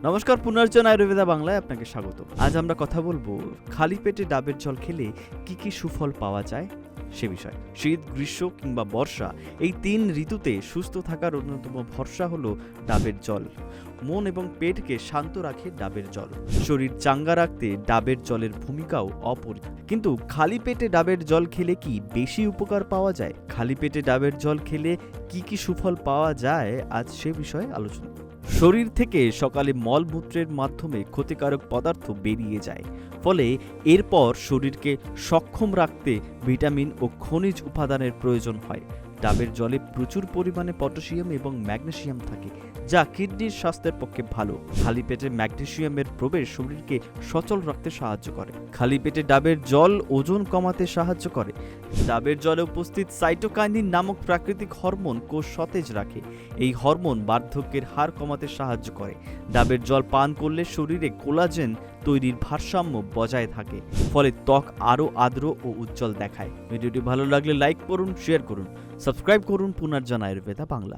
নমস্কার, পুনর্জন আয়ুর্বেদা বাংলায় আপনাকে স্বাগত। আজ আমরা কথা বলবো খালি পেটে ডাবের জল খেলে কি কি সুফল পাওয়া যায় সে বিষয়ে। শীত, গ্রীষ্ম কিংবা বর্ষা এই ৩ ঋতুতে সুস্থ থাকার অন্যতম ভরসা হলো ডাবের জল। মন এবং পেটকে শান্ত রাখে ডাবের জল। শরীর চাঙ্গা রাখতে ডাবের জলের ভূমিকাও অপরিসীম। কিন্তু খালি পেটে ডাবের জল খেলে কি বেশি উপকার পাওয়া যায়? খালি পেটে ডাবের জল খেলে কি কি সুফল পাওয়া যায়, আজ সে বিষয়ে আলোচনা। শরীর থেকে সকালে মলমূত্রের মাধ্যমে ক্ষতিকারক পদার্থ বেরিয়ে যায়, ফলে এরপর শরীরকে সক্ষম রাখতে ভিটামিন ও খনিজ উপাদানের প্রয়োজন হয়। ডাবের জলে প্রচুর পরিমাণে পটাশিয়াম এবং ম্যাগনেসিয়াম থাকে, যা কিডনির স্বাস্থ্যের পক্ষে ভালো। খালি পেটে ম্যাগনেসিয়ামের প্রবেশ শরীরকে সচল রাখতে সাহায্য করে। খালি পেটে ডাবের জল ওজন কমাতে সাহায্য করে। ডাবের জলে উপস্থিত সাইটোকাইনিন নামক প্রাকৃতিক হরমোন কোষ সতেজ রাখে। এই হরমোন বার্ধক্যের হার কমাতে সাহায্য করে। ডাবের জল পান করলে শরীরে কোলাজেন তৈরির ভারসাম্য বজায় থাকে, ফলে ত্বক আরও আর্দ্র ও উজ্জ্বল দেখায়। ভিডিওটি ভালো লাগলে লাইক করুন, শেয়ার করুন, সাবস্ক্রাইব করুন পুনর্জন আয়ুর্বেদা বাংলা।